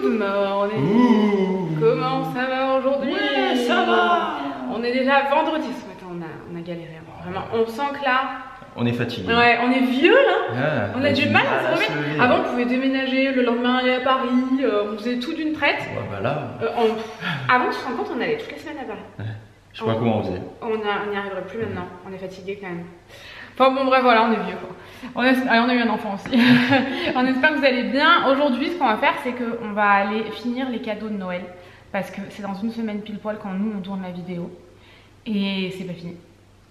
morning. Comment ça va aujourd'hui? Ouais, ça va. On est déjà vendredi ce matin, on a galéré. Vraiment, on sent que là... On est fatigué. Ouais, on est vieux là. Ah, on a du mal à se remettre. Avant, on pouvait déménager, le lendemain aller à Paris, on faisait tout d'une traite. Ouais, bah là. Avant, tu te rends compte, on allait toutes les semaines à Paris. Ouais. Je sais pas comment on faisait. On n'y arriverait plus maintenant, on est fatigué quand même. Enfin bon, bref, voilà, on est vieux quoi. Allez, on a eu un enfant aussi. On espère que vous allez bien. Aujourd'hui, ce qu'on va faire, c'est qu'on va aller finir les cadeaux de Noël. Parce que c'est dans une semaine pile poil quand nous on tourne la vidéo. Et c'est pas fini.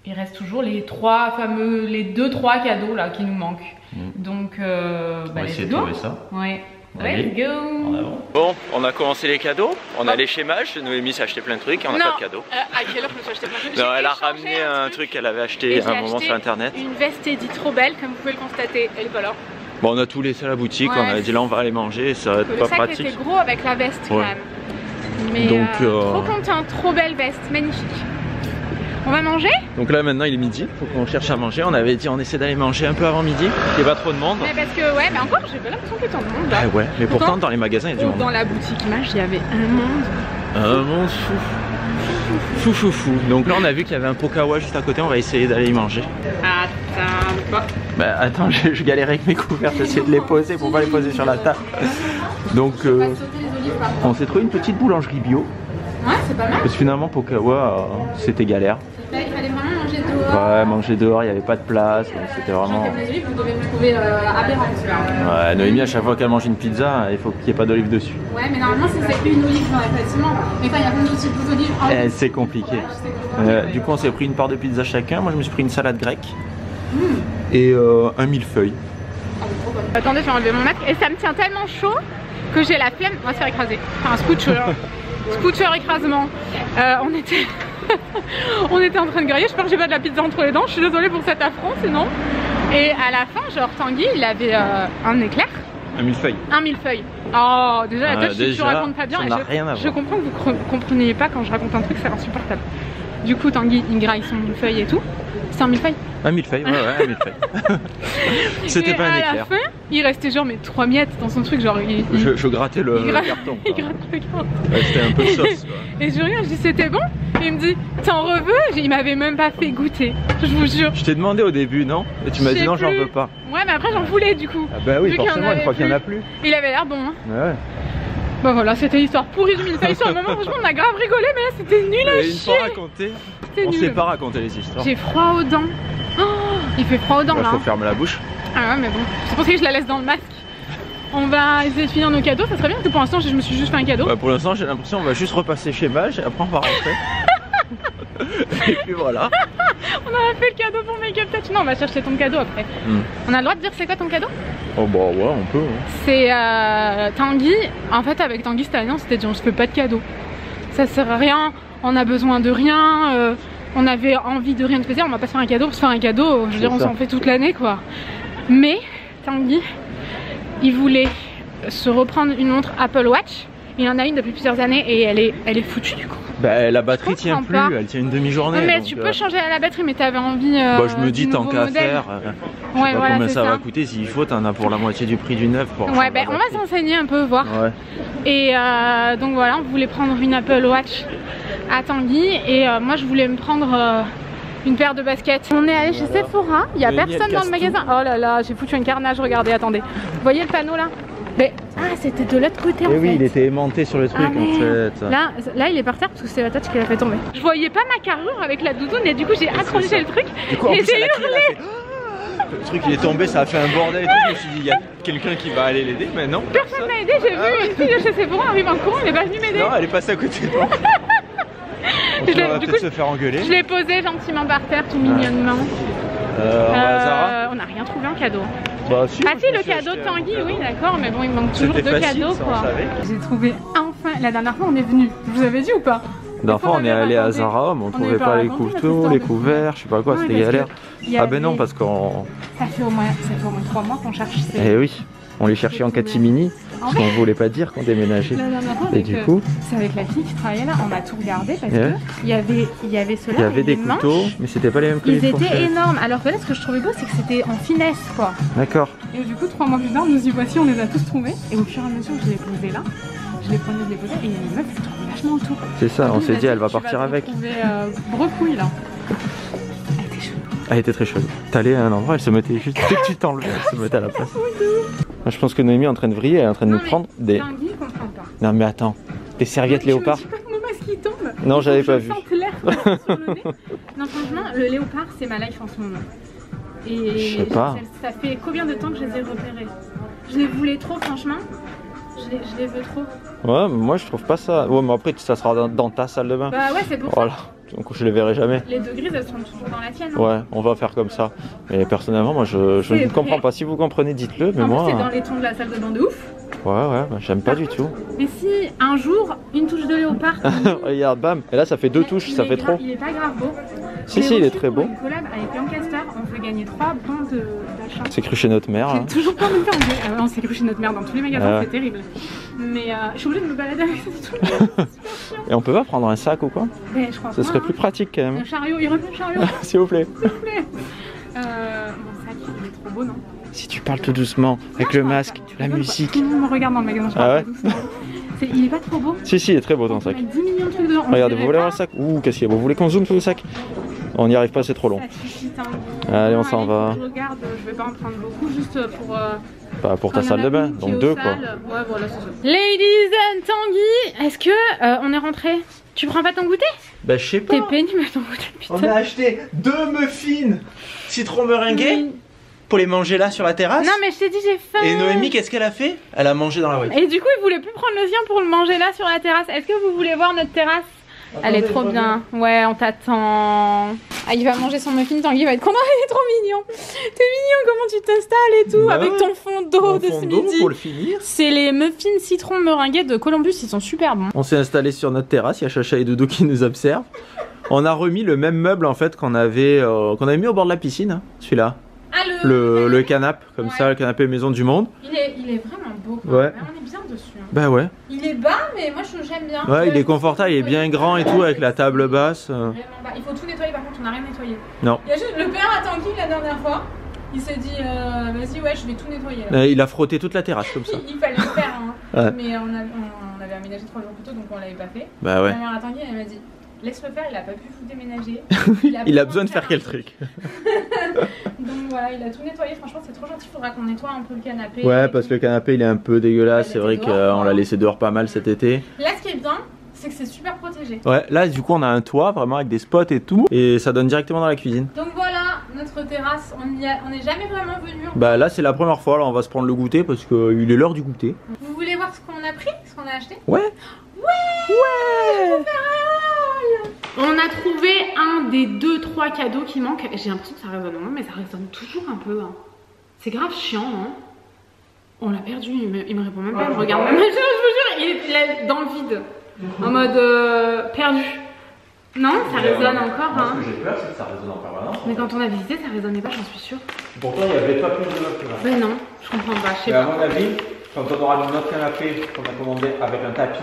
Il reste toujours les 2-3 cadeaux là qui nous manquent. Donc, on va essayer de trouver ça. Ouais. Allez, let's go. En avant. Bon, on a commencé les cadeaux. On est allé chez Maj. Noémie s'est acheté plein de trucs et on n'a pas de cadeaux. À quelle heure je me suis acheté plein de trucs? Non, elle a ramené un truc qu'elle avait acheté à un moment sur internet. Une veste Eddy trop belle, comme vous pouvez le constater. Elle est pas là. Bon, on a tout laissé à la boutique. Ouais, on a dit là, on va aller manger. Ça va être pas pratique. Le sac était gros avec la veste quand même. Mais donc, trop content, trop belle veste, magnifique. On va manger? Donc là maintenant il est midi, faut qu'on cherche à manger. On avait dit on essaie d'aller manger un peu avant midi, qu'il n'y ait pas trop de monde. Mais parce que ouais, mais encore j'ai pas l'impression qu'il y a tant de monde là. Ah ouais, mais pourtant dans les magasins il y a du monde. Dans la boutique Maj il y avait un monde. Un monde fou. Donc là on a vu qu'il y avait un Pokawa juste à côté, on va essayer d'aller y manger. Attends. Bah attends, je galérais avec mes couverts, j'essaie de les poser pour pas les poser sur la table. Donc on s'est trouvé une petite boulangerie bio. Ouais, c'est pas mal. Parce que finalement Pokawa c'était galère. Là, il fallait vraiment manger dehors. Ouais, manger dehors, il n'y avait pas de place, c'était vraiment... Comme les olives, vous devez me trouver aberrante là. Ouais, Noémie à chaque fois qu'elle mange une pizza, il faut qu'il n'y ait pas d'olive dessus. Ouais, mais normalement c'est une olive facilement. Mais quand il y a plein d'autres types d'olives... C'est compliqué. Du coup on s'est pris une part de pizza chacun, moi je me suis pris une salade grecque. Et un millefeuille. Attendez, je vais enlever mon masque. Et ça me tient tellement chaud que j'ai la flemme. On va se faire écraser. Enfin, un scooter écrasement. On était en train de griller. J'espère que j'ai pas de la pizza entre les dents. Je suis désolée pour cet affront sinon. Et à la fin, genre Tanguy, il avait un éclair. Un millefeuille. Un millefeuille. Oh, déjà la tâche, tu racontes pas bien. Ça n'a rien à voir. Je comprends que vous compreniez pas quand je raconte un truc, c'est insupportable. Du coup, Tanguy, il graille son millefeuille et tout. C'est un millefeuille? Un millefeuille, ouais, un millefeuille. C'était pas un éclair. À la fin, il restait genre mais 3 miettes dans son truc, genre je grattais le carton. Il gratte le carton. Ouais, c'était un peu de sauce quoi. Et je regarde, je dis c'était bon? Et il me dit t'en reveux? Il m'avait même pas fait goûter, je vous jure. Je t'ai demandé au début, non? Et tu m'as dit non, j'en veux pas. Ouais, mais après j'en voulais du coup. Ah bah oui, forcément, une fois qu'il y en a plus. Il avait l'air bon, hein. Ouais. Bah voilà, c'était l'histoire pourrie du millefeuille. Sur le moment, franchement, on a grave rigolé, mais là c'était nul à chier. Une fois raconté, on sait pas raconter les histoires. J'ai froid aux dents. Oh, il fait froid aux dents là. Faut fermer la bouche. Ah ouais, mais bon, c'est pour ça que je la laisse dans le masque. On va essayer de finir nos cadeaux, ça serait bien parce que pour l'instant, je me suis juste fait un cadeau. Bah pour l'instant, j'ai l'impression qu'on va juste repasser chez Maj et après on va rentrer. Et puis voilà. On a fait le cadeau pour Make-up Touch. Non, on va chercher ton cadeau après. On a le droit de dire c'est quoi ton cadeau? Oh bah ouais, on peut. Hein. C'est Tanguy. En fait, avec Tanguy cette année, on s'était dit on se fait pas de cadeau. Ça sert à rien, on a besoin de rien. On avait envie de rien de spécial, on va pas se faire un cadeau pour se faire un cadeau. Je veux dire, on s'en fait toute l'année quoi. Mais Tanguy, il voulait se reprendre une montre Apple Watch. Il en a une depuis plusieurs années et elle est foutue du coup. Bah la batterie tient plus, elle tient une demi-journée. Mais tu peux changer la batterie, mais t'avais envie. Bah je me dis tant qu'à faire. Je sais pas combien ça va coûter, s'il faut, t'en as pour la moitié du prix du neuf. Ouais, bah on va s'enseigner un peu, voir. Ouais. Et donc voilà, on voulait prendre une Apple Watch à Tanguy et moi je voulais me prendre une paire de baskets. On est allé chez Sephora, il y a personne dans le magasin. Oh là là, j'ai foutu un carnage, regardez, attendez. Vous voyez le panneau là? Mais c'était de l'autre côté en fait. Oui, il était aimanté sur le truc en fait. Là il est par terre parce que c'est la touch qui l'a fait tomber. Je voyais pas ma carrure avec la doudoune et du coup j'ai accroché le truc et j'ai hurlé. Le truc il est tombé, ça a fait un bordel et tout. Je me suis dit il y a quelqu'un qui va aller l'aider, mais non. Personne m'a aidé, j'ai vu une fille de chez Sephora arriver en courant, elle est pas venue m'aider. Non, elle est passée à côté de moi. On va peut-être se faire engueuler. Je l'ai posé gentiment par terre, tout mignonnement. On n'a rien trouvé en cadeau. Bah, si, le cadeau de Tanguy, oui d'accord, mais bon il manque toujours 2 cadeaux quoi. J'ai trouvé enfin, la dernière fois on est venu, je vous avais dit ou pas? La dernière fois on est allé à Zara, mais on trouvait pas les couteaux, les couverts, je sais pas quoi, c'était galère. Ah ben non parce qu'on... Ça fait au moins 3 mois qu'on cherche. Eh oui. On les cherchait en catimini, parce qu'on voulait pas dire qu'on déménageait. Et du coup, c'est avec la fille qui travaillait là, on a tout regardé parce que il y avait ceux-là. Il y avait des couteaux, mais c'était pas les mêmes que les fourchettes. Ils étaient énormes, alors que là ce que je trouvais beau c'est que c'était en finesse quoi. D'accord. Et du coup 3 mois plus tard, nous y voici, on les a tous trouvés. Et au fur et à mesure que je les posais là, je les prenais de les poser et les meufs se trouvaient vachement autour. C'est ça, on s'est dit elle va partir avec. Brecouille là. Elle était très chaude. T'allais à un endroit, elle se mettait juste dès que tu t'enlevais, elle se mettait à la place. Moi, je pense que Noémie est en train de vriller, elle est en train de nous prendre des. Non mais attends, des serviettes léopard. Je veux pas que mon masque il tombe. Non, j'avais pas vu. L'air sur le nez. Non franchement, le léopard c'est ma life en ce moment. Et je sais pas. Ça fait combien de temps que je les ai repérés? Je les voulais trop franchement. Je les veux trop. Ouais, mais moi je trouve pas ça. Ouais, mais après ça sera dans ta salle de bain. Bah ouais, c'est pour voilà. Donc je les verrai jamais. Les 2 grises elles sont toujours dans la tienne. Hein. Ouais, on va faire comme ça. Mais personnellement, moi je ne comprends pas. Si vous comprenez, dites-le. Mais moi. C'est dans les tons de la salle de bain de ouf. Ouais, bah, j'aime pas du tout. Mais si un jour, une touche de léopard. Regarde, bam. Et là ça fait 2 touches, ça fait trop. Il est pas grave beau. Si, il est très beau. Une collab avec Lancaster, on peut gagner 3 bons d'achat. C'est cru chez notre mère. J'ai hein. toujours pas envie de faire. On s'est cru chez notre mère dans tous les magasins, c'est terrible. Mais je suis obligée de me balader avec ça. Et on peut pas prendre un sac ou quoi? Mais je crois ça serait plus pratique quand même. Un chariot, il revient le chariot. S'il vous plaît. S'il vous plaît. Mon sac, il est trop beau, non? Si tu parles tout doucement, avec le masque, la musique. Tout le monde me regarde dans le magasin, je parle pas doucement. Il est pas trop beau? Si, il est très beau ton sac. Il y a 10 millions de trucs dedans. Regardez, vous voulez voir le sac? Ouh, qu'est-ce qu'il y a? Vous voulez qu'on zoome sur le sac? On n'y arrive pas, c'est trop long. Allez, on s'en va. Je regarde, je vais pas en prendre beaucoup, juste pour... Pas pour ta salle de bain, donc 2 quoi. Ouais, voilà, c'est ça. Ladies and Tanguy, est-ce que on est rentré? Tu prends pas ton goûter? Bah je sais pas. T'es pénible à ton goûter, putain. On a acheté 2 muffins citron meringué pour les manger là sur la terrasse. Non mais je t'ai dit j'ai faim. Et Noémie, qu'est-ce qu'elle a fait? Elle a mangé dans la voiture. Et du coup il voulait plus prendre le sien pour le manger là sur la terrasse. Est-ce que vous voulez voir notre terrasse? Elle est trop bien. Ouais, on t'attend. Ah, il va manger son muffin, Tanguy, il va être content, il est trop mignon. T'es mignon, comment tu t'installes et tout, avec ton fond d'eau de ce midi. Pour le finir. C'est les muffins citron meringués de Columbus, ils sont super bons. On s'est installé sur notre terrasse, il y a Chacha et Doudou qui nous observent. On a remis le même meuble en fait qu'on avait mis au bord de la piscine, hein, celui-là. Ah, le canapé, comme ça, le canapé maison du monde. Il est vraiment beau. Ouais. On est bien dessus. Hein. Bah ouais. Il est bas, mais moi j'aime bien. Ouais, il est confortable, il est bien grand et tout, avec la table basse. Vraiment bas. Il faut tout nettoyer, par contre, on n'a rien nettoyé. Non. Il y a juste le père à Tanguy la dernière fois. Il s'est dit, vas-y, ouais, je vais tout nettoyer. Là. Il a frotté toute la terrasse comme ça. Il fallait le faire, hein. Ouais. Mais on avait aménagé 3 jours plus tôt, donc on l'avait pas fait. Bah ouais. La mère à Tanguy, elle m'a dit, laisse-le faire, il a pas pu vous déménager. Il a besoin de faire quel truc. Donc voilà, il a tout nettoyé, franchement c'est trop gentil, il faudra qu'on nettoie un peu le canapé. Ouais, parce que le canapé il est un peu dégueulasse, c'est vrai qu'on l'a laissé dehors pas mal cet été. Là ce qui est bien, c'est que c'est super protégé. Ouais, là du coup on a un toit vraiment avec des spots et tout, et ça donne directement dans la cuisine. Donc voilà, notre terrasse, on n'est jamais vraiment venu. Bah là c'est la première fois, là on va se prendre le goûter parce qu'il est l'heure du goûter. Vous voulez voir ce qu'on a pris, ce qu'on a acheté? Ouais. Ouais. On a trouvé un des 2-3 cadeaux qui manquent. J'ai l'impression que ça résonne moins, mais ça résonne toujours un peu. Hein. C'est grave chiant, hein. On l'a perdu, il me répond même pas, il me regarde même pas. Je vous jure, il est dans le vide. En mode perdu. Non, ça résonne encore. Hein. Ce que j'ai peur, c'est que ça résonne en permanence. Mais quand on a visité, ça résonnait pas, j'en suis sûre. Pourtant, il n'y avait pas plus de meubles que là. Ben non, je comprends pas, je sais pas. pas. À mon avis, quand on aura notre canapé qu'on a commandé avec un tapis,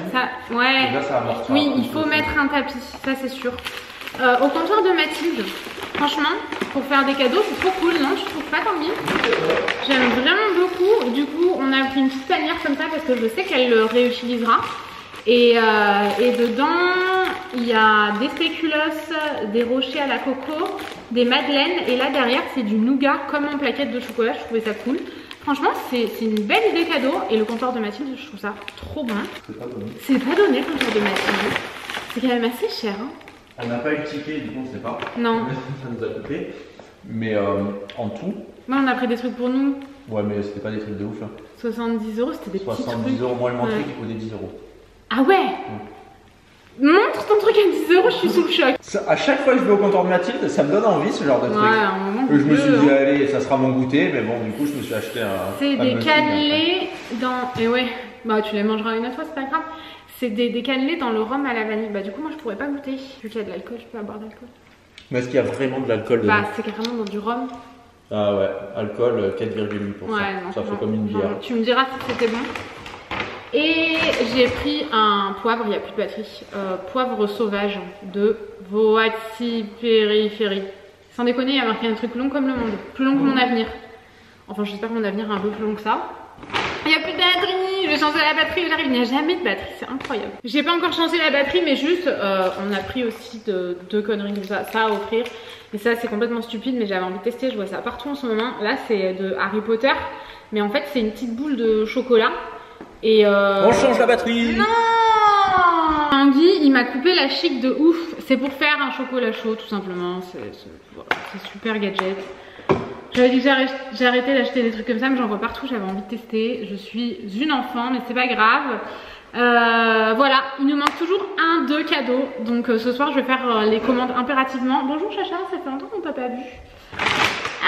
ouais. là, ça va marcher. Oui, il faut mettre un tapis, ça c'est sûr. Au comptoir de Mathilde, franchement, pour faire des cadeaux, c'est trop cool, non? Tu trouves pas, Tanguy? J'aime vraiment beaucoup. Du coup, on a pris une petite panière comme ça parce que je sais qu'elle le réutilisera. Et dedans, il y a des spéculoos, des rochers à la coco, des madeleines. Et là, derrière, c'est du nougat comme en plaquette de chocolat. Je trouvais ça cool. Franchement, c'est une belle idée cadeau. Et le comptoir de Mathilde, je trouve ça trop bon. C'est pas donné le comptoir de Mathilde. C'est quand même assez cher. Hein. On n'a pas eu le ticket, du coup, on sait pas. Non. Ça nous a coûté. Mais en tout. Ouais, on a pris des trucs pour nous. Ouais, mais c'était pas des trucs de ouf. Hein. 70 €, c'était des petits trucs. 70 €, moi, le truc, il coûtait 10 €. Ah ouais. Montre ton truc à 10 €, je suis sous le choc. À chaque fois que je vais au comptoir de Mathilde, ça me donne envie ce genre de truc. Ouais, à un moment, je me suis dit, allez, ça sera mon goûter, mais bon, du coup, je me suis acheté un. C'est des cannelés dans. Et ouais, bah tu les mangeras une autre fois, c'est pas grave. C'est des cannelés dans le rhum à la vanille. Bah du coup, moi je pourrais pas goûter. Vu qu'il y a de l'alcool, je peux pas boire d'alcool. Mais est-ce qu'il y a vraiment de l'alcool dedans? Bah c'est carrément dans du rhum. Ah ouais, alcool 4,8%. Ouais, ça fait comme une bière. Tu me diras si c'était bon. Et j'ai pris un poivre, il n'y a plus de batterie, poivre sauvage de Voati Périphérie. Sans déconner, il y a marqué un truc long comme le monde, plus long que mon avenir. Enfin, j'espère que mon avenir est un peu plus long que ça. Il n'y a plus de batterie, je vais changer la batterie, j'arrive, il n'y a jamais de batterie, c'est incroyable. J'ai pas encore changé la batterie, mais juste, on a pris aussi deux conneries comme ça à offrir. Et ça, c'est complètement stupide, mais j'avais envie de tester, je vois ça partout en ce moment. Là, c'est de Harry Potter, mais en fait, c'est une petite boule de chocolat. Et on change la batterie. Non, Andy, il m'a coupé la chic de ouf. C'est pour faire un chocolat chaud, tout simplement. C'est super gadget. J'avais dit que j'ai arrêté d'acheter des trucs comme ça, mais j'en vois partout, j'avais envie de tester. Je suis une enfant, mais c'est pas grave. Voilà, il nous manque toujours 2 cadeaux. Donc ce soir, je vais faire les commandes impérativement. Bonjour Chacha, ça fait longtemps qu'on t'a pas vu.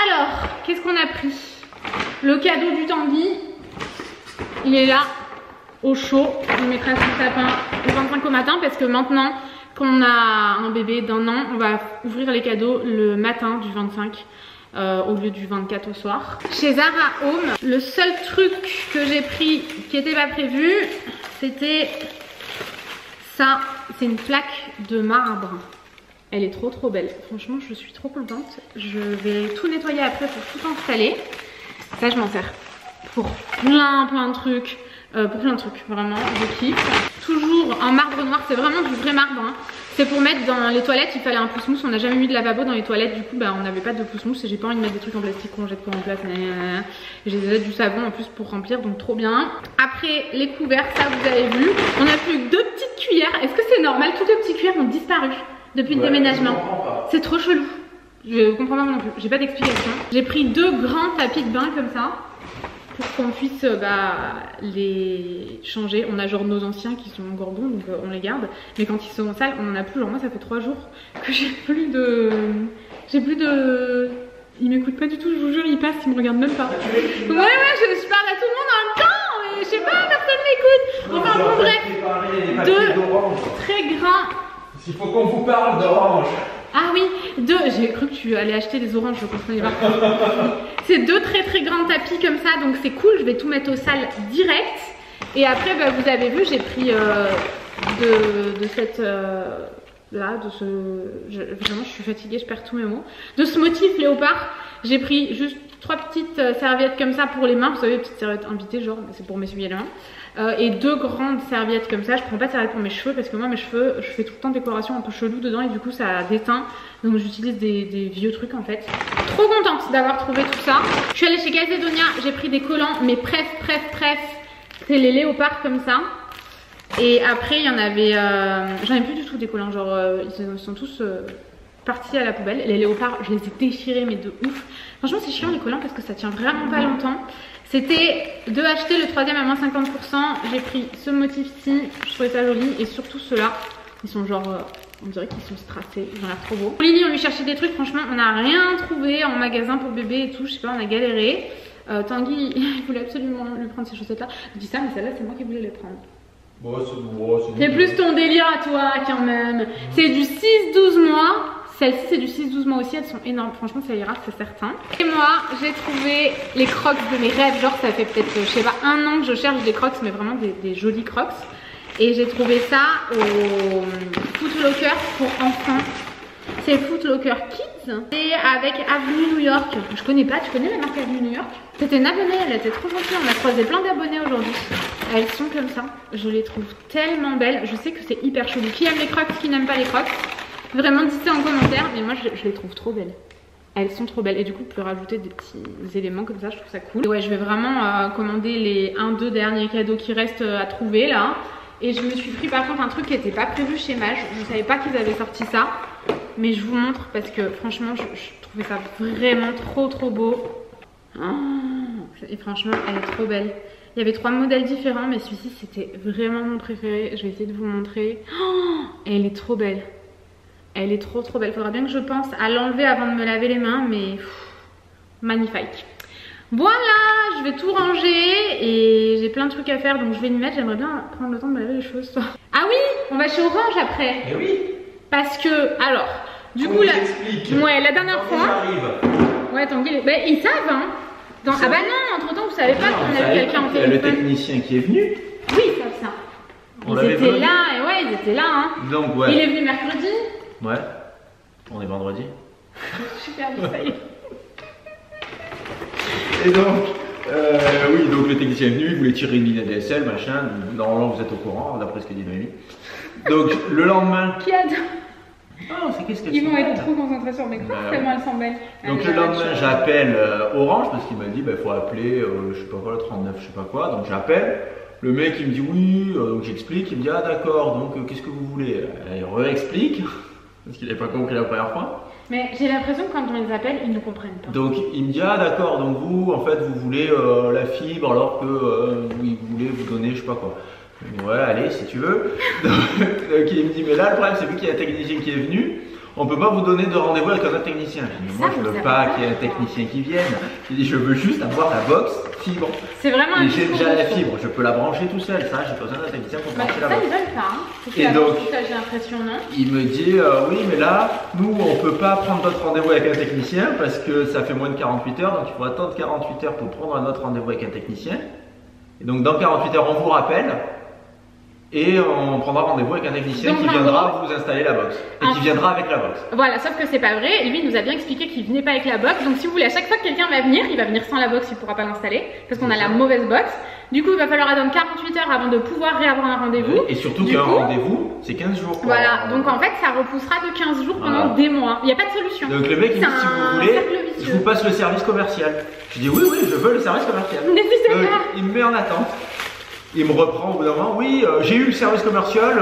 Alors, qu'est-ce qu'on a pris? Le cadeau du Tanguy, il est là, au chaud. On mettra son sapin le 25 au matin parce que maintenant qu'on a un bébé d'1 an, on va ouvrir les cadeaux le matin du 25. Au lieu du 24 au soir. Chez Zara Home, le seul truc que j'ai pris qui n'était pas prévu, c'était ça. C'est une plaque de marbre. Elle est trop belle. Franchement, je suis trop contente. Je vais tout nettoyer après pour tout installer. Ça, je m'en sers pour plein de trucs. Pour plein de trucs, vraiment, je kiffe. Toujours en marbre noir, c'est vraiment du vrai marbre. Hein. C'est pour mettre dans les toilettes, il fallait un pouce-mousse. On n'a jamais mis de lavabo dans les toilettes, du coup bah, on n'avait pas de pouce-mousse. Et j'ai pas envie de mettre des trucs en plastique qu'on jette pas en place. J'ai déjà du savon en plus pour remplir, donc trop bien. Après les couverts, ça vous avez vu. On a plus que 2 petites cuillères. Est-ce que c'est normal? Toutes les petites cuillères ont disparu depuis le déménagement. C'est trop chelou. Je comprends pas non plus, j'ai pas d'explication. J'ai pris 2 grands tapis de bain comme ça, pour qu'on puisse les changer. On a genre nos anciens qui sont encore bons, donc on les garde. Mais quand ils sont sales, on en a plus. Genre moi, ça fait 3 jours que j'ai plus de... Il m'écoute pas du tout, je vous jure, il passe, il me regarde même pas. Ouais, je parle à tout le monde en même temps, mais je sais pas, personne m'écoute. Enfin bon, bref, 2 très grands... Il faut qu'on vous parle d'orange. Ah oui, 2, j'ai cru que tu allais acheter des oranges, je comprenais pas. C'est 2 très grands tapis comme ça, donc c'est cool, je vais tout mettre au sale direct. Et après, bah, vous avez vu, j'ai pris de cette... là, de ce... Vraiment, je suis fatiguée, je perds tous mes mots. De ce motif léopard, j'ai pris juste 3 petites serviettes comme ça pour les mains. Vous savez, les petites serviettes invitées, genre, c'est pour m'essuyer les mains. Et 2 grandes serviettes comme ça. Je prends pas de serviettes pour mes cheveux parce que moi mes cheveux, je fais tout le temps décoration un peu chelou dedans et du coup ça déteint. Donc j'utilise des vieux trucs en fait. Trop contente d'avoir trouvé tout ça. Je suis allée chez Calzedonia, j'ai pris des collants, mais bref, c'est les léopards comme ça. Et après il y en avait, j'en ai plus du tout des collants, genre ils sont tous partis à la poubelle. Les léopards, je les ai déchirés mais de ouf. Franchement c'est chiant les collants parce que ça tient vraiment pas longtemps. C'était de acheter le 3e à moins 50%. J'ai pris ce motif-ci, je trouvais ça joli. Et surtout ceux-là, ils sont genre, on dirait qu'ils sont strassés, ils ont l'air trop beaux. Lily, on lui cherchait des trucs, franchement, on n'a rien trouvé en magasin pour bébé et tout. Je sais pas, on a galéré. Tanguy, il voulait absolument lui prendre ces chaussettes-là. Je dis ça, mais celle-là, c'est moi qui voulais les prendre. C'est plus ton délire à toi quand même. C'est du 6-12 mois. Celles-ci c'est du 6-12 mois aussi, elles sont énormes, franchement ça ira, c'est certain. Et moi j'ai trouvé les crocs de mes rêves, genre ça fait peut-être, je sais pas, 1 an que je cherche des crocs, mais vraiment des jolis crocs. Et j'ai trouvé ça au Foot Locker pour enfants. C'est Foot Locker Kids et avec Avenue New York. Je connais pas, tu connais la marque Avenue New York? C'était une abonnée, elle était trop gentille, on a croisé plein d'abonnés aujourd'hui. Elles sont comme ça, je les trouve tellement belles. Je sais que c'est hyper chelou. Qui aime les crocs, qui n'aime pas les crocs? Vraiment dites ça en commentaire, mais moi je les trouve trop belles. Elles sont trop belles et du coup je peux rajouter des petits éléments comme ça, je trouve ça cool. Et ouais, je vais vraiment commander les 1-2 derniers cadeaux qui restent à trouver là. Et je me suis pris par contre un truc qui n'était pas prévu chez Mage. Je savais pas qu'ils avaient sorti ça, mais je vous montre parce que franchement je trouvais ça vraiment trop beau. Oh, et franchement elle est trop belle. Il y avait 3 modèles différents, mais celui-ci c'était vraiment mon préféré. Je vais essayer de vous montrer. Oh, elle est trop belle. Elle est trop belle. Faudra bien que je pense à l'enlever avant de me laver les mains, mais magnifique. Voilà, je vais tout ranger et j'ai plein de trucs à faire, donc je vais m'y mettre. J'aimerais bien prendre le temps de me laver les cheveux. Ah oui, on va chez Orange après. Eh oui. Parce que, alors, du coup, la dernière fois... Ouais, là, Tanguy, bah, ils savent, hein. Ah bah non, entre temps, vous savez pas qu'on a vu quelqu'un au téléphone. Le technicien qui est venu. Oui, ils savent ça. Ils étaient là, et ouais, ils étaient là, hein. Donc, ouais. Il est venu mercredi. Ouais. On est vendredi. Super, ça y est. Et donc, oui, donc le technicien est venu, il voulait tirer une ligne ADSL, machin. Normalement, vous êtes au courant, d'après ce que dit Noémie. Donc, le lendemain. Qui adore. Oh, c'est qu'est-ce qu'elle Ils vont être trop concentrés sur mes cours, tellement elles sont belles. Donc, le lendemain, j'appelle Orange parce qu'il m'a dit, il faut appeler, je sais pas quoi, le 39, je sais pas quoi. Donc, j'appelle. Le mec, il me dit oui, donc j'explique. Il me dit, ah d'accord, donc qu'est-ce que vous voulez? Il réexplique parce qu'il n'avait pas compris la première fois. Mais j'ai l'impression que quand on les appelle, ils ne comprennent pas. Donc il me dit ah d'accord, donc vous en fait vous voulez la fibre alors que vous voulez vous donner je sais pas quoi. Ouais allez si tu veux. Donc il me dit mais là le problème c'est vu qu'il y a un technicien qui est venu, on peut pas vous donner de rendez-vous avec un autre technicien. Je dis, moi je veux pas qu'il y ait un technicien qui vienne. Je dis je veux juste avoir la box fibre. C'est vraiment un j'ai déjà la fibre, je peux la brancher tout seul, ça j'ai pas besoin d'un technicien pour brancher la box. Ça ils veulent pas, hein. Et donc j'ai l'impression non. Il me dit oui mais là nous on peut pas prendre notre rendez-vous avec un technicien parce que ça fait moins de 48 heures donc il faut attendre 48 heures pour prendre un autre rendez-vous avec un technicien. Et donc dans 48 heures on vous rappelle et on prendra rendez-vous avec un technicien qui viendra vous installer la box et qui viendra avec la box. Voilà, sauf que c'est pas vrai. Lui il nous a bien expliqué qu'il venait pas avec la box. Donc si vous voulez, à chaque fois que quelqu'un va venir, il va venir sans la box, il pourra pas l'installer parce qu'on a la mauvaise box. Du coup, il va falloir attendre 48 heures avant de pouvoir réavoir un rendez-vous. Et surtout qu'un rendez-vous, c'est 15 jours. Voilà, donc en fait, ça repoussera de 15 jours pendant des mois. Il n'y a pas de solution. Donc le mec, il dit si vous voulez, je vous passe le service commercial. Je dis oui, je veux le service commercial. N'hésitez pas. Il me met en attente. Il me reprend au bout d'un moment, oui, j'ai eu le service commercial,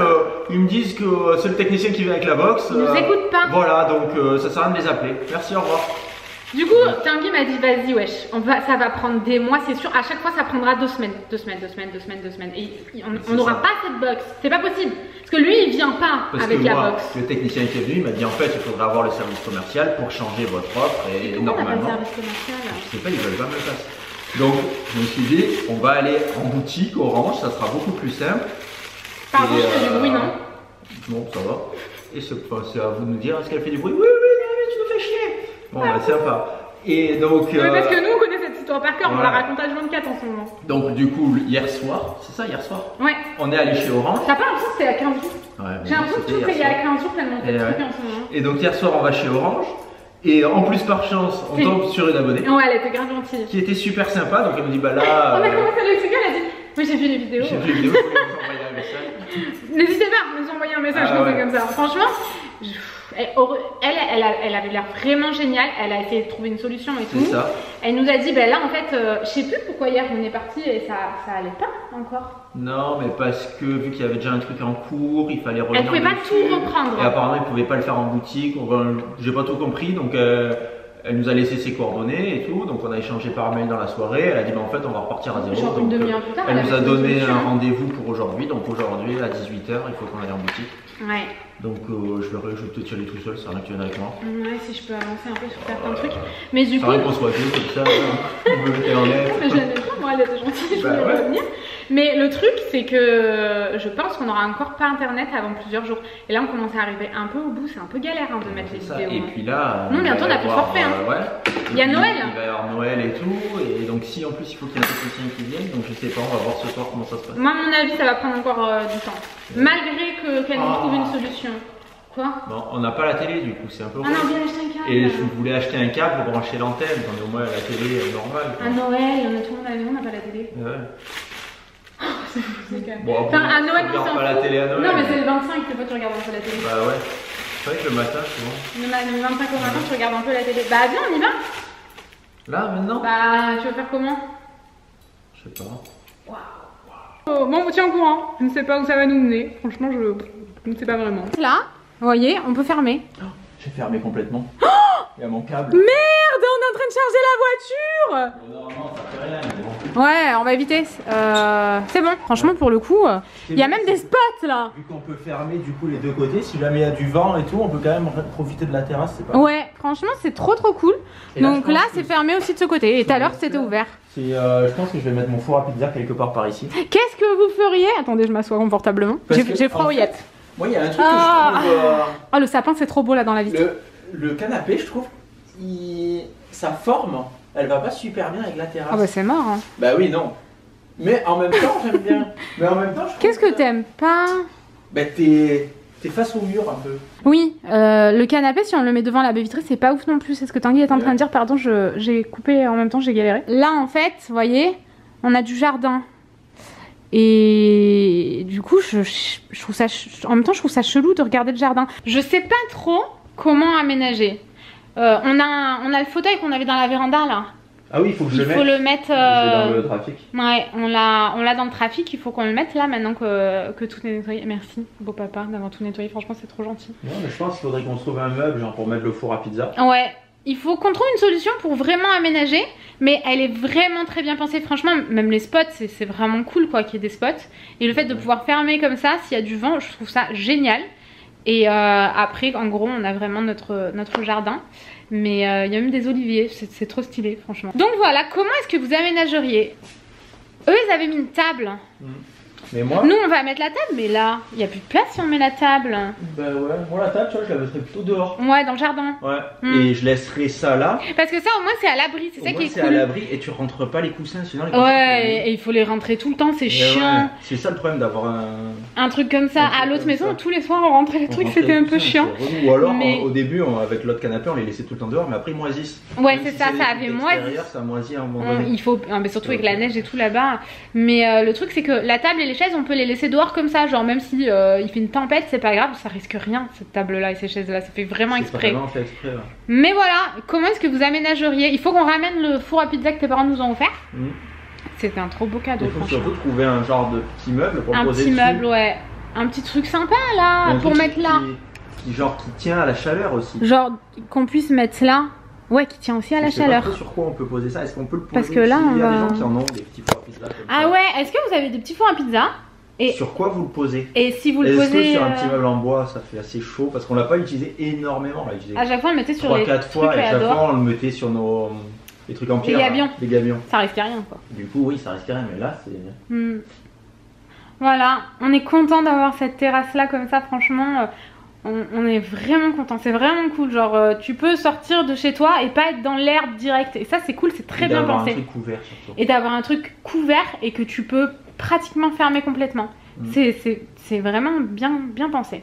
ils me disent que c'est le technicien qui vient avec la box. Ils nous écoutent pas. Voilà, donc ça sert à rien de les appeler. Merci, au revoir. Du coup, Tanguy m'a dit, vas-y, wesh, ça va prendre des mois, c'est sûr. À chaque fois, ça prendra 2 semaines. 2 semaines. Et on n'aura pas cette box. C'est pas possible. Parce que lui, il vient pas avec la box. Le technicien qui est venu, il m'a dit, en fait, il faudra avoir le service commercial pour changer votre offre. Et normalement. On a pas de service commercial. Je sais pas, ils veulent pas me le passer. Donc, je me suis dit, on va aller en boutique Orange, ça sera beaucoup plus simple. Pardon, je fais du bruit, non? Non, ça va. Et c'est à vous de nous dire, est-ce qu'elle fait du bruit? Oui, tu nous fais chier. Bon, bah, sympa. Et donc. Oui, parce que nous, on connaît cette histoire par cœur, on la raconte à 24 en ce moment. Donc, du coup, hier soir, c'est ça, hier soir? Ouais. On est allé chez Orange. T'as pas l'impression que c'était à 15 jours? Ouais. J'ai l'impression que tout fait il y a 15 jours tellement de trucs en ce moment. Et donc, hier soir, on va chez Orange. Et en plus, par chance, on tombe sur une abonnée. Ouais, elle était grave gentille. Qui était super sympa, donc elle me dit bah là. On a commencé à l'expliquer, elle a dit oui, j'ai vu les vidéos. J'ai vu les vidéos, je vais vous envoyer un message. N'hésitez pas à nous envoyer un message comme ça. Franchement, elle avait l'air vraiment géniale. Elle a essayé de trouver une solution et tout. Ça. Elle nous a dit, ben là en fait, je sais plus pourquoi hier on est parti et ça allait pas encore. Non, mais parce que vu qu'il y avait déjà un truc en cours, il fallait revenir. Elle pouvait pas tout reprendre. Et apparemment, ils pouvaient pas le faire en boutique. J'ai pas tout compris, donc elle nous a laissé ses coordonnées et tout. Donc on a échangé par mail dans la soirée. Elle a dit, bah, en fait, on va repartir à zéro. Genre donc, une demi-heure plus tard. Elle nous a donné un rendez-vous pour aujourd'hui. Donc aujourd'hui, à 18 h, il faut qu'on aille en boutique. Ouais. Donc je vais peut-être y aller tout seul, ça rien que tu viennes avec moi. Ouais, si je peux avancer un peu sur certains trucs. Mais du coup. Ça rien qu'on soit deux comme ça, on me mettait en l'air. Mais je l'aimais bien, moi elle était gentille, je voulais revenir. Mais le truc c'est que je pense qu'on aura encore pas internet avant plusieurs jours. Et là on commence à arriver un peu au bout, c'est un peu galère hein, de mettre les vidéos. Et puis là. Non, bientôt on a plus de forfait. Hein. Ouais. Il y a Noël. Il va y avoir Noël et tout. Et donc si en plus il faut qu'il y ait un technicien qui vienne, donc je sais pas, on va voir ce soir comment ça se passe. Moi à mon avis ça va prendre encore du temps. Malgré qu'elle nous trouve une solution. Quoi? Bon, on n'a pas la télé du coup, c'est un peu. Ah non, on vient acheter un câble. Et je voulais acheter un câble pour brancher l'antenne, quand au moins la télé normale. À Noël, on a tout le monde à la maison, on n'a pas la télé. Ouais. C'est calme. Bon, enfin, à Noël, on s'en pas la télé à Noël. Non, mais c'est le 25 que toi tu regardes un peu la télé. Bah ouais. C'est vrai que le matin, souvent. Le 25 au matin, tu regardes un peu la télé. Bah viens, on y va. Là, maintenant? Bah, tu veux faire comment? Je sais pas. Waouh. Bon, on vous tient au courant. Je ne sais pas où ça va nous mener. Franchement, je ne sais pas vraiment. Là, vous voyez, on peut fermer. Oh, j'ai fermé complètement. Oh, il y a mon câble. Merde, on est en train de charger la voiture. Bon, normalement, ça fait rien, mais bon. Ouais, on va éviter. C'est bon, franchement, pour le coup, il y a même des spots là. Vu qu'on peut fermer du coup les deux côtés, si jamais il y a du vent et tout, on peut quand même profiter de la terrasse. C'est pas ouais, franchement, c'est trop cool. Et donc là, c'est fermé aussi de ce côté. Et tout à l'heure, c'était ouvert. Je pense que je vais mettre mon four à pizza quelque part par ici. Qu'est-ce que vous feriez? Attendez, je m'assois confortablement. J'ai froid aux yettes. Moi, il y a un truc que je trouve. Oh, le sapin, c'est trop beau là dans la vitre. Le canapé, je trouve, sa forme, elle va pas super bien avec la terrasse. Ah bah c'est mort. Hein. Bah oui, non. Mais en même temps, j'aime bien. Mais en même temps, je Qu'est-ce que t'aimes pas? Bah t'es face au mur un peu. Oui, le canapé, si on le met devant la baie vitrée, c'est pas ouf non plus. C'est ce que Tanguy est en train de dire. Pardon, j'ai coupé en même temps, j'ai galéré. Là, en fait, vous voyez, on a du jardin. Et du coup, je trouve ça, en même temps, je trouve ça chelou de regarder le jardin. Je sais pas trop comment aménager. On a le fauteuil qu'on avait dans la véranda là. Ah oui, il faut que je le mette. Il faut le mettre dans le trafic. Ouais, on l'a dans le trafic, il faut qu'on le mette là maintenant que tout est nettoyé. Merci, beau papa, d'avoir tout nettoyé. Franchement, c'est trop gentil. Non, mais je pense qu'il faudrait qu'on trouve un meuble genre pour mettre le four à pizza. Ouais, il faut qu'on trouve une solution pour vraiment aménager, mais elle est vraiment très bien pensée. Franchement, même les spots, c'est vraiment cool quoi qu'il y ait des spots. Et le fait de pouvoir fermer comme ça, s'il y a du vent, je trouve ça génial. Et après, en gros, on a vraiment notre jardin. Mais il y a même des oliviers, c'est trop stylé franchement. Donc voilà, comment est-ce que vous aménageriez? Eux, ils avaient mis une table. Mais moi... Nous, on va mettre la table, mais là, il n'y a plus de place si on met la table. Bah ouais, moi la table, tu vois, je la mettrais plutôt dehors. Ouais, dans le jardin. Ouais, et je laisserai ça là. Parce que ça, au moins, c'est à l'abri, c'est ça qui est cool. C'est à l'abri et tu rentres pas les coussins, sinon les coussins... Ouais, et il faut les rentrer tout le temps, c'est chiant. Ouais. C'est ça le problème d'avoir un truc comme ça. À l'autre maison, tous les soirs, on rentrait les trucs, c'était un peu chiant. Ou alors, au début, avec l'autre canapé, on les laissait tout le temps dehors, mais après, ils moisissent. Ouais, c'est ça, ça avait moisi. Ça moisit à un moment donné. Il faut, mais surtout avec la neige et tout là-bas. Mais le truc, c'est que la table et les chaises, on peut les laisser dehors comme ça, genre même si il fait une tempête, c'est pas grave, ça risque rien cette table là et ces chaises là, ça fait vraiment exprès. Vraiment fait exprès ouais. Mais voilà, comment est-ce que vous aménageriez? Il faut qu'on ramène le four à pizza que tes parents nous ont offert. C'était un trop beau cadeau. Il faut surtout trouver un genre de petit meuble pour poser dessus. Un petit meuble, ouais, un petit truc sympa là pour mettre là. Qui tient à la chaleur aussi. Genre qu'on puisse mettre là. Ouais, qui tient aussi à la chaleur. Je sais pas sur quoi on peut poser ça. Est-ce qu'on peut le poser? Parce que là, il y a des gens qui en ont des petits fours à pizza. Ah ouais, est-ce que vous avez des petits fours à pizza? Et sur quoi vous le posez? Et si vous le posez. Est-ce que sur un petit meuble en bois, ça fait assez chaud? Parce qu'on l'a pas utilisé énormément. À chaque fois, on le mettait sur les 3-4 fois et à chaque fois, on le mettait sur les trucs en pierre. Les gabions. Ça risquait rien quoi. Du coup, oui, ça risquait rien, mais là, c'est. Voilà, on est content d'avoir cette terrasse là comme ça, franchement. On est vraiment content, c'est vraiment cool. Genre, tu peux sortir de chez toi et pas être dans l'herbe direct. Et ça, c'est cool, c'est très bien pensé. Et d'avoir un truc couvert surtout. Et d'avoir un truc couvert et que tu peux pratiquement fermer complètement. C'est vraiment bien pensé.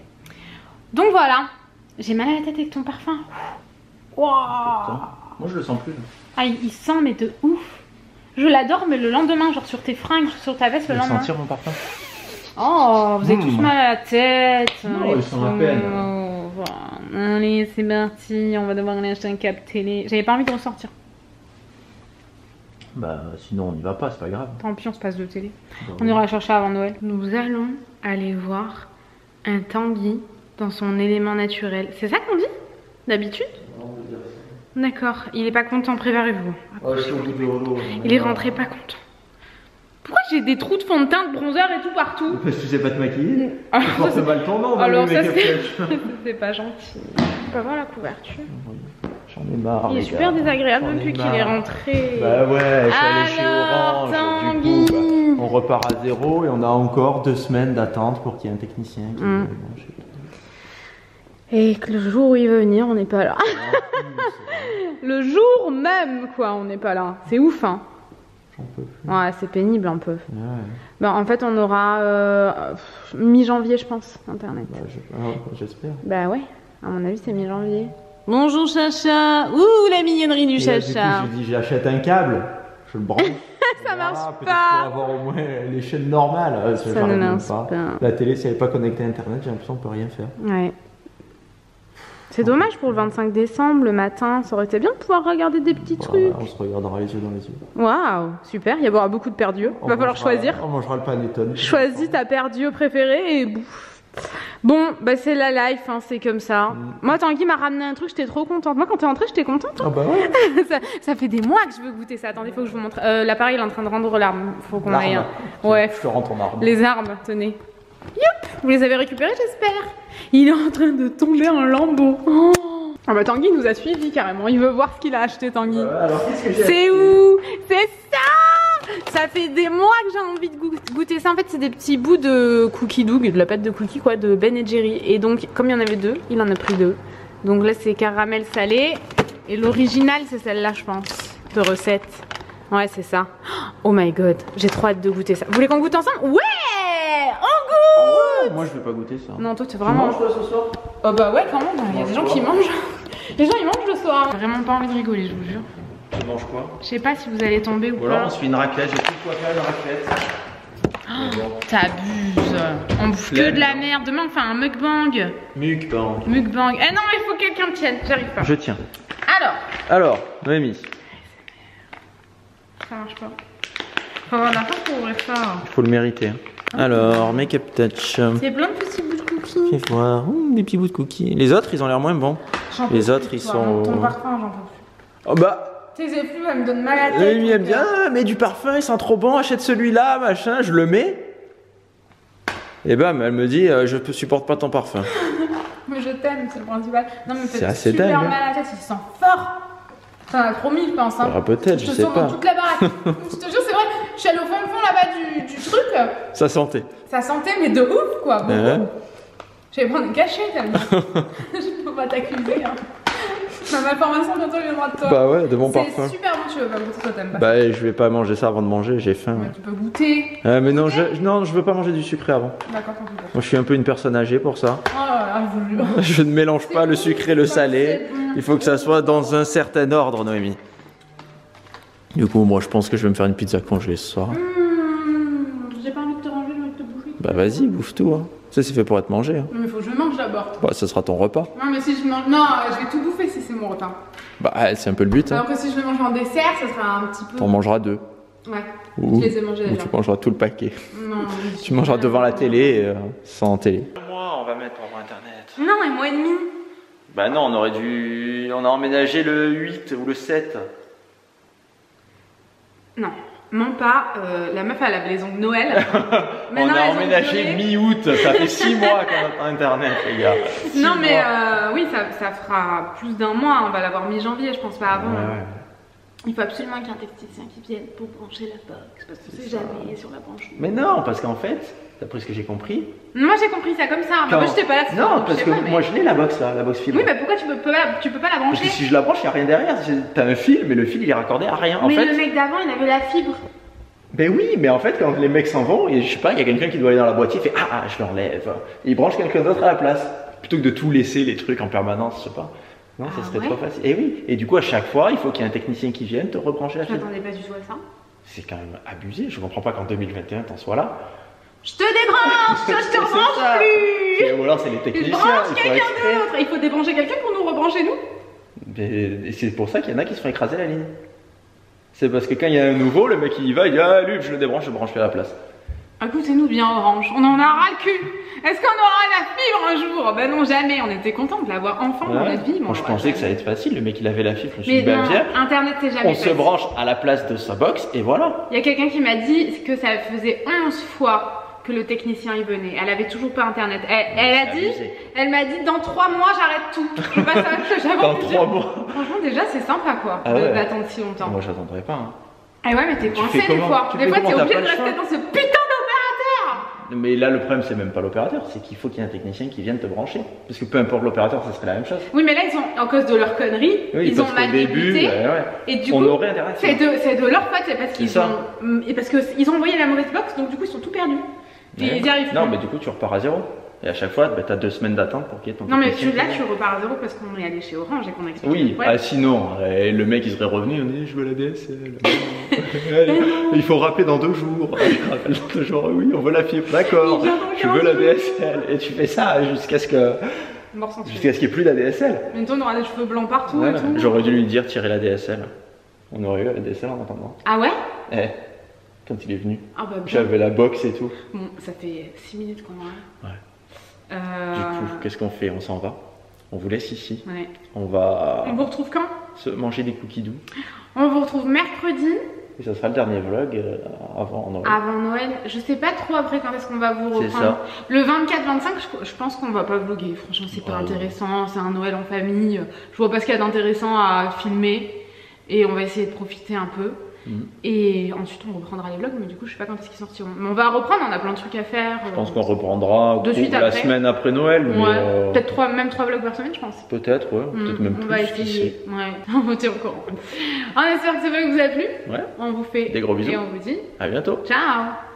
Donc voilà, j'ai mal à la tête avec ton parfum. Wow. Moi, je le sens plus. Ah, il sent, mais de ouf. Je l'adore, mais le lendemain, genre sur tes fringues, sur ta veste, le lendemain. Sentir mon parfum. Oh, vous avez tous mal à la tête. Non, ils sont à peine. Allez, c'est parti. On va devoir aller acheter un câble télé. J'avais pas envie de ressortir. Bah, sinon on n'y va pas, c'est pas grave. Tant pis, on se passe de télé. On ira la chercher avant Noël. Nous allons aller voir un Tanguy dans son élément naturel. C'est ça qu'on dit d'habitude? D'accord. Il est pas content, préparez-vous. Il est rentré pas content. Pourquoi j'ai des trous de fond de teint, de bronzer et tout partout? Parce que tu sais pas te maquiller. Tu portes mal ton nom. Alors ça c'est pas gentil. On peut voir la couverture. J'en ai marre. Il est super désagréable depuis qu'il est rentré. Bah ouais, je suis allé chez Orange. Du coup, on repart à zéro et on a encore 2 semaines d'attente pour qu'il y ait un technicien qui vienne manger. Et que le jour où il veut venir, on n'est pas là. Le jour même, quoi, on n'est pas là. C'est ouf, hein. Ouais, c'est pénible un peu. Ouais. Bah, en fait, on aura mi-janvier, je pense, internet. Bah, j'espère. Bah ouais, à mon avis, c'est mi-janvier. Bonjour Chacha. Ouh, la mignonnerie du Chacha. Du coup, je dis, j'achète un câble, je le branche. Ça marche pas. Pour avoir au moins les chaînes normales. Ça ne marche pas. La télé, si elle n'est pas connectée à internet, j'ai l'impression qu'on peut rien faire. Ouais. C'est dommage pour le 25 décembre, le matin, ça aurait été bien de pouvoir regarder des petits trucs. On se regardera les yeux dans les yeux. Waouh, super, il y aura beaucoup de paires d'yeux. Va falloir choisir. On mangera le panettone. Choisis ta paire d'yeux préférée et bouffe. Bon, bah c'est la life, hein, c'est comme ça. Moi, Tanguy m'a ramené un truc, j'étais trop contente. Moi, quand t'es rentrée, j'étais contente. Ah bah ouais. ça fait des mois que je veux goûter ça. Attendez, faut que je vous montre. L'appareil il est en train de rendre l'arme. Faut qu'on aille. Ouais. Je te rends ton arme. Les armes, tenez. Youp, vous les avez récupérées, j'espère. Il est en train de tomber en lambeaux. Oh. Ah bah Tanguy nous a suivis carrément. Il veut voir ce qu'il a acheté, Tanguy. Alors qu'est-ce que j'ai C'est où? C'est ça. Ça fait des mois que j'ai envie de goûter ça. En fait, c'est des petits bouts de cookie dough, de la pâte de cookie quoi, de Ben & Jerry. Et donc, comme il y en avait 2, il en a pris 2. Donc là, c'est caramel salé Et l'original, c'est celle-là, je pense, de recette. Ouais, c'est ça. Oh my god, j'ai trop hâte de goûter ça. Vous voulez qu'on goûte ensemble? Ouais, on goûte. Moi, je vais pas goûter ça. Non, toi, tu vraiment... Tu manges toi ce soir? Oh bah ouais, quand même, il y a des gens qui mangent. Les gens, ils mangent le soir. J'ai vraiment pas envie de rigoler, je vous jure. Tu manges quoi? Je sais pas si vous allez tomber ou pas. Ou alors on se fait une raclette, j'ai tout quoi faire une raclette. Oh, t'abuses. On bouffe que de la merde. Demain, on fait un mukbang. Mukbang. Mukbang. Eh non, mais il faut que quelqu'un tienne, j'arrive pas. Je tiens. Alors, Noémie. ça marche pas. Faut avoir la force pour ouvrir ça. Il faut le mériter. Alors, make-up touch. C'est plein de petits bouts de cookies. Fais voir. Des petits bouts de cookies. Les autres, ils ont l'air moins bons. Les autres, ils sont. Ton parfum, j'en peux plus. Oh bah. Tes effluves, elles me donnent mal à la tête. Noémie aime bien, mais du parfum, il sent trop bon, achète celui-là, machin, je le mets. Et bam, elle me dit, je supporte pas ton parfum. Mais je t'aime, c'est le principal. Non, mais C'est fait assez super dingue, hein. mal à la tête, il sent fort. T'en as trop mis, je pense. Hein. Ah, peut-être, je sais te sens pas. dans toute la baraque. Je te jure, c'est vrai. Je suis allée au fond là-bas du truc. Ça sentait. Ça sentait, mais de ouf, quoi. Beaucoup. Ouais. Je vais prendre une cachette, tellement. Je peux pas t'accuser. Hein. Ma malformation bientôt viendra de toi. Bah ouais, de mon parfum. C'est super bon, tu veux pas goûter, toi t'aimes pas. Bah, je vais pas manger ça avant de manger, j'ai faim. Mais tu peux goûter. Mais non, je veux pas manger du sucré avant. D'accord, tant pis. Moi, je suis un peu une personne âgée pour ça. Oh là là, Je ne mélange pas le sucré et le salé. Il faut que ça soit dans un certain ordre, Noémie. Du coup, moi, je pense que je vais me faire une pizza congelée ce soir. J'ai pas envie de te ranger, j'ai envie de te bouffer. Bah, vas-y, bouffe tout. Hein. Ça, c'est fait pour être mangé. Hein. Non, mais faut que je mange d'abord. Bah, ce sera ton repas. Non, mais si je mange. Non, je vais tout bouffer si c'est mon repas. Bah, c'est un peu le but. Hein. Alors que si je le mange en dessert, ça sera un petit peu. T'en mangeras 2. Ouais. Ou, Je les ai mangés ou déjà. tu mangeras tout le paquet. Non, Tu mangeras devant la télé sans télé. Moi, on va mettre pour internet. Non, et moi et demi. Bah non, on a emménagé le 8 ou le 7. Non, mens pas. La meuf, elle avait les ongles Noël. On a emménagé mi-août, ça fait 6 mois qu'on a internet, les gars. Non, mais oui, ça fera plus d'un mois. On va l'avoir mi-janvier, je pense pas avant. Ouais. Il faut absolument qu'il y ait un technicien qui vienne pour brancher la box. Parce que c'est jamais sur la branche. Mais non, parce qu'en fait, d'après ce que j'ai compris. Moi, j'ai compris ça comme ça. Mais moi, j'étais pas là. Non, parce que moi, je l'ai la box là, la box fibre. Oui, mais pourquoi tu peux pas la Parce brancher? que si je la branche, il n'y a rien derrière. T'as un fil, mais le fil il est raccordé à rien. Mais en fait, le mec d'avant, il avait la fibre. Ben oui, mais en fait, quand les mecs s'en vont, et je sais pas, il y a quelqu'un qui doit aller dans la boîtier, il fait ah, je l'enlève. Il branche quelqu'un d'autre à la place. Plutôt que de tout laisser les trucs en permanence, je sais pas. Non, ça serait trop facile. Et oui, et du coup, à chaque fois, il faut qu'il y ait un technicien qui vienne te rebrancher la Je fibre. m'attendais pas du tout à ça. C'est quand même abusé. Je comprends pas qu'en 2021, t'en sois là. Je te débranche, je te rebranche plus. Ou alors, c'est les Je techniciens. branche quelqu'un d'autre. Il faut débrancher quelqu'un pour nous rebrancher nous. Et c'est pour ça qu'il y en a qui se font écraser la ligne. C'est parce que quand il y a un nouveau, le mec il y va, il dit ah lui je le débranche, je branche plus à la place. Écoutez-nous bien Orange, on en a ras le cul. Est-ce qu'on aura la fibre un jour? Ben non, jamais, on était contents de l'avoir enfin dans notre vie. Moi je pensais que ça allait être facile, le mec il avait la fibre, je me suis Mais dit non, bien, internet c'est jamais on facile. se branche à la place de sa box et voilà. Il y a quelqu'un qui m'a dit que ça faisait 11 fois que le technicien y venait. Elle avait toujours pas internet. Elle m'a dit dans 3 mois j'arrête tout. Je passe à autre chose. Dans 3 mois. Franchement déjà c'est sympa quoi, d'attendre si longtemps. Moi j'attendrai pas. Hein. Ah ouais mais t'es coincé des fois. Des fois t'es obligé de rester dans ce putain d'opérateur. Mais là le problème c'est même pas l'opérateur, c'est qu'il faut qu'il y ait un technicien qui vienne te brancher. Parce que peu importe l'opérateur, ça serait la même chose. Oui mais là ils ont, en cause de leur connerie, ils ont mal débuté. Et du coup, aurait internet. C'est de leur faute, c'est parce qu'ils ont, et parce qu'ils ont envoyé la mauvaise box, donc du coup ils sont tout perdus. Et ils y arrivent non plus. mais du coup tu repars à zéro. Et à chaque fois, t'as 2 semaines d'attente pour qu'il y ait ton Non mais technicien. là tu repars à zéro parce qu'on est allé chez Orange et qu'on a expliqué. Oui, sinon, le mec il serait revenu, on dit je veux la DSL. Il faut rappeler dans 2 jours. Rappelle dans 2 jours, oui, on veut la fibre, d'accord. Je veux la DSL. Et tu fais ça jusqu'à ce que. Jusqu'à ce qu'il n'y ait plus la DSL. Mais toi on aura des cheveux blancs partout et tout. J'aurais dû lui dire tirer la DSL. On aurait eu la DSL en attendant. Ah ouais? Quand il est venu. Ah bah j'avais la box et tout. Bon, ça fait 6 minutes qu'on a. Ouais. Du coup, qu'est-ce qu'on fait? On s'en va. On vous laisse ici. Ouais. On va. On vous retrouve quand? Manger des cookies doux. On vous retrouve mercredi. Et ça sera le dernier vlog avant Noël. Avant Noël. Je sais pas trop après quand est-ce qu'on va vous reprendre. C'est ça. Le 24-25, je pense qu'on va pas vlogger. Franchement, c'est pas intéressant. C'est un Noël en famille. Je vois pas ce qu'il y a d'intéressant à filmer. Et on va essayer de profiter un peu. Et ensuite on reprendra les vlogs, mais du coup je sais pas quand est-ce qu'ils sortiront. Mais on va reprendre, on a plein de trucs à faire. Je pense qu'on reprendra de suite la après. semaine après Noël. Ouais. Peut-être même 3 vlogs par semaine, je pense. Peut-être, ouais. Peut-être même plus. On va essayer. Ouais, on va au courant. On espère que ce vlog vous a plu. Ouais. On vous fait des gros bisous. Et on vous dit à bientôt. Ciao.